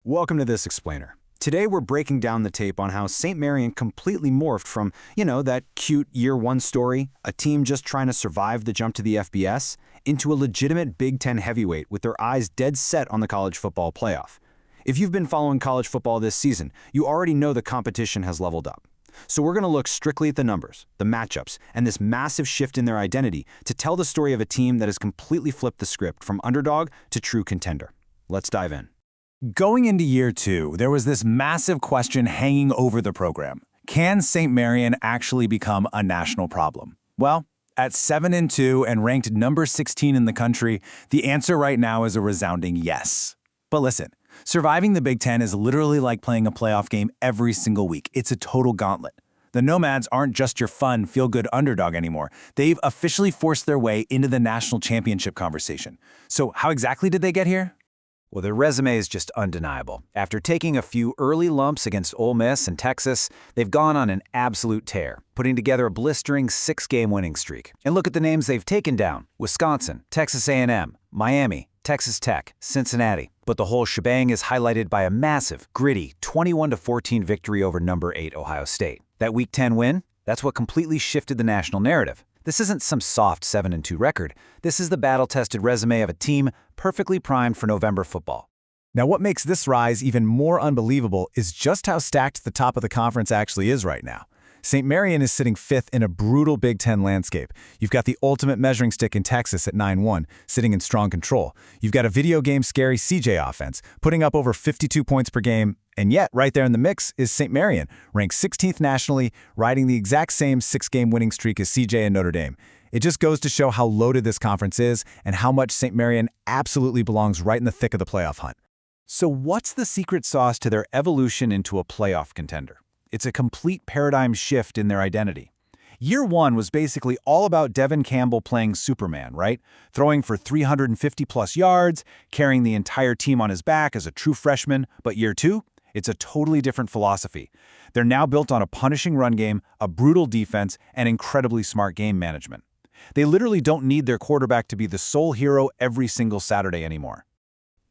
Welcome to This Explainer. Today we're breaking down the tape on how St. Marian completely morphed from, that cute year one story, a team just trying to survive the jump to the FBS, into a legitimate Big Ten heavyweight with their eyes dead set on the college football playoff. If you've been following college football this season, you already know the competition has leveled up. So we're going to look strictly at the numbers, the matchups, and this massive shift in their identity to tell the story of a team that has completely flipped the script from underdog to true contender. Let's dive in. Going into year two, there was this massive question hanging over the program. Can St. Marian actually become a national problem? Well, at 7-2 and ranked number 16 in the country, the answer right now is a resounding yes. But listen, surviving the Big Ten is literally like playing a playoff game every single week. It's a total gauntlet. The Nomads aren't just your fun, feel-good underdog anymore. They've officially forced their way into the national championship conversation. So how exactly did they get here? Well, their resume is just undeniable. After taking a few early lumps against Ole Miss and Texas, they've gone on an absolute tear, putting together a blistering 6-game winning streak. And look at the names they've taken down: Wisconsin, Texas A&M, Miami, Texas Tech, Cincinnati. But the whole shebang is highlighted by a massive, gritty 21-14 victory over number 8 Ohio State. That Week 10 win, that's what completely shifted the national narrative. This isn't some soft 7-2 record. This is the battle-tested resume of a team perfectly primed for November football. Now, what makes this rise even more unbelievable is just how stacked the top of the conference actually is right now. St. Marian is sitting fifth in a brutal Big Ten landscape. You've got the ultimate measuring stick in Texas at 9-1, sitting in strong control. You've got a video game scary CJ offense, putting up over 52 points per game. And yet, right there in the mix is St. Marian, ranked 16th nationally, riding the exact same 6-game winning streak as CJ and Notre Dame. It just goes to show how loaded this conference is and how much St. Marian absolutely belongs right in the thick of the playoff hunt. So what's the secret sauce to their evolution into a playoff contender? It's a complete paradigm shift in their identity. Year one was basically all about Devin Campbell playing Superman, right? Throwing for 350-plus yards, carrying the entire team on his back as a true freshman. But year two, it's a totally different philosophy. They're now built on a punishing run game, a brutal defense, and incredibly smart game management. They literally don't need their quarterback to be the sole hero every single Saturday anymore.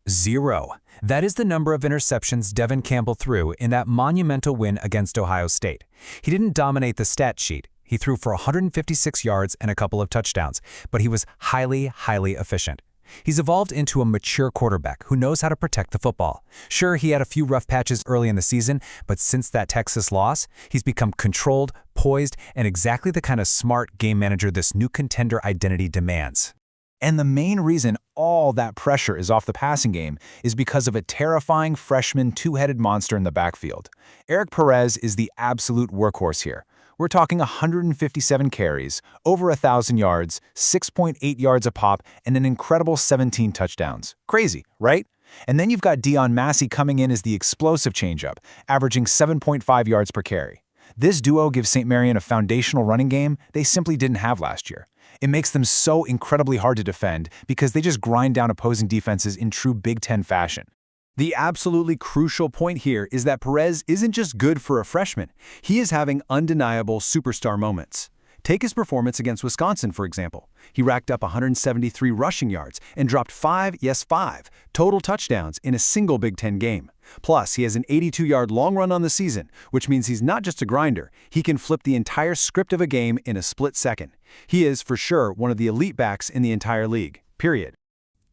0. That is the number of interceptions Devin Campbell threw in that monumental win against Ohio State. He didn't dominate the stat sheet. He threw for 156 yards and a couple of touchdowns, but he was highly efficient. He's evolved into a mature quarterback who knows how to protect the football. Sure, he had a few rough patches early in the season, but since that Texas loss, he's become controlled, poised, and exactly the kind of smart game manager this new contender identity demands. And the main reason all that pressure is off the passing game is because of a terrifying freshman two-headed monster in the backfield. Eric Perez is the absolute workhorse here. We're talking 157 carries, over 1,000 yards, 6.8 yards a pop, and an incredible 17 touchdowns. Crazy, right? And then you've got Dion Massey coming in as the explosive changeup, averaging 7.5 yards per carry. This duo gives St. Marian a foundational running game they simply didn't have last year. It makes them so incredibly hard to defend because they just grind down opposing defenses in true Big Ten fashion. The absolutely crucial point here is that Perez isn't just good for a freshman. He is having undeniable superstar moments. Take his performance against Wisconsin, for example. He racked up 173 rushing yards and dropped 5 total touchdowns in a single Big Ten game. Plus, he has an 82-yard long run on the season, which means he's not just a grinder. He can flip the entire script of a game in a split second. He is, for sure, one of the elite backs in the entire league, period.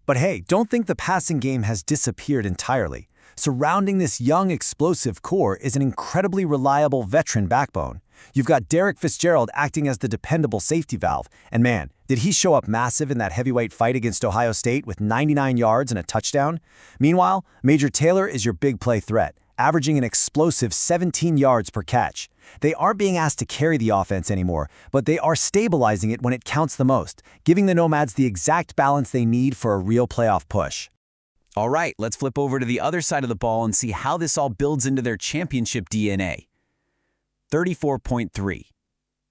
But hey, don't think the passing game has disappeared entirely. Surrounding this young, explosive core is an incredibly reliable veteran backbone. You've got Derek Fitzgerald acting as the dependable safety valve, and man, did he show up massive in that heavyweight fight against Ohio State with 99 yards and a touchdown? Meanwhile, Major Taylor is your big play threat, averaging an explosive 17 yards per catch. They aren't being asked to carry the offense anymore, but they are stabilizing it when it counts the most, giving the Nomads the exact balance they need for a real playoff push. All right, let's flip over to the other side of the ball and see how this all builds into their championship DNA. 34.3.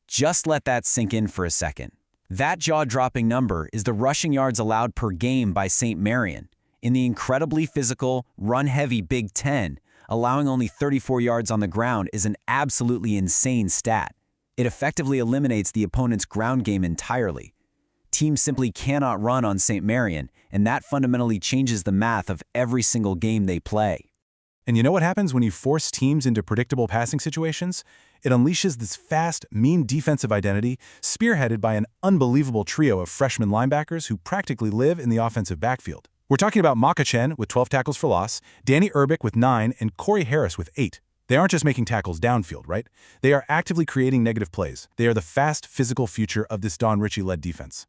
Just let that sink in for a second. That jaw-dropping number is the rushing yards allowed per game by St. Marian. In the incredibly physical, run-heavy Big Ten, allowing only 34 yards on the ground is an absolutely insane stat. It effectively eliminates the opponent's ground game entirely. Teams simply cannot run on St. Marian, and that fundamentally changes the math of every single game they play. And you know what happens when you force teams into predictable passing situations? It unleashes this fast, mean defensive identity, spearheaded by an unbelievable trio of freshman linebackers who practically live in the offensive backfield. We're talking about Maka Chen with 12 tackles for loss, Danny Urbick with 9, and Corey Harris with 8. They aren't just making tackles downfield, right? They are actively creating negative plays. They are the fast, physical future of this Don Ritchie-led defense.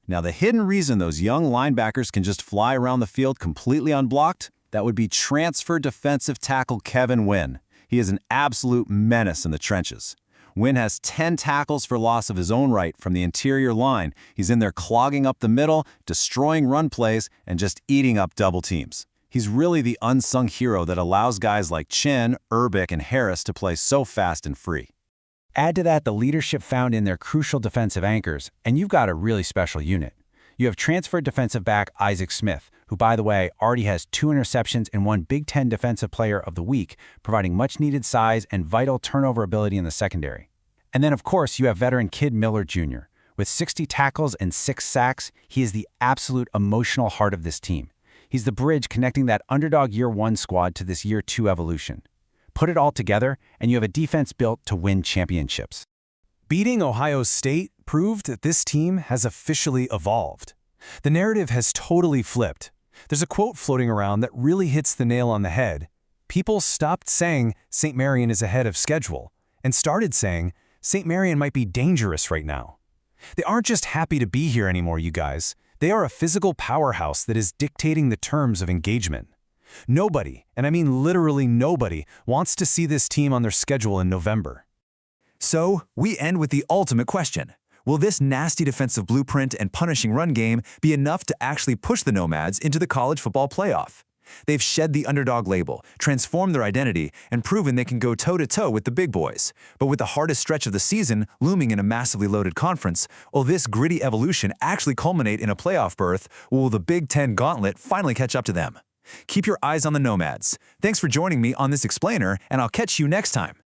Now, the hidden reason those young linebackers can just fly around the field completely unblocked, that would be transfer defensive tackle Kevin Wynn. He is an absolute menace in the trenches. Wynn has 10 tackles for loss of his own right from the interior line. He's in there clogging up the middle, destroying run plays, and just eating up double teams. He's really the unsung hero that allows guys like Chen, Urbick, and Harris to play so fast and free. Add to that the leadership found in their crucial defensive anchors, and you've got a really special unit. You have transferred defensive back Isaac Smith, who, by the way, already has 2 interceptions and won Big Ten Defensive Player of the Week, providing much-needed size and vital turnover ability in the secondary. And then, of course, you have veteran Kid Miller Jr. With 60 tackles and 6 sacks, he is the absolute emotional heart of this team. He's the bridge connecting that underdog Year 1 squad to this Year 2 evolution. Put it all together, and you have a defense built to win championships. Beating Ohio State proved that this team has officially evolved. The narrative has totally flipped. There's a quote floating around that really hits the nail on the head. People stopped saying St. Marian is ahead of schedule and started saying St. Marian might be dangerous right now. They aren't just happy to be here anymore, you guys. They are a physical powerhouse that is dictating the terms of engagement. Nobody, and I mean literally nobody, wants to see this team on their schedule in November. So, we end with the ultimate question. Will this nasty defensive blueprint and punishing run game be enough to actually push the Nomads into the college football playoff? They've shed the underdog label, transformed their identity, and proven they can go toe-to-toe with the big boys. But with the hardest stretch of the season looming in a massively loaded conference, will this gritty evolution actually culminate in a playoff berth, or will the Big Ten gauntlet finally catch up to them? Keep your eyes on the Nomads. Thanks for joining me on this explainer, and I'll catch you next time.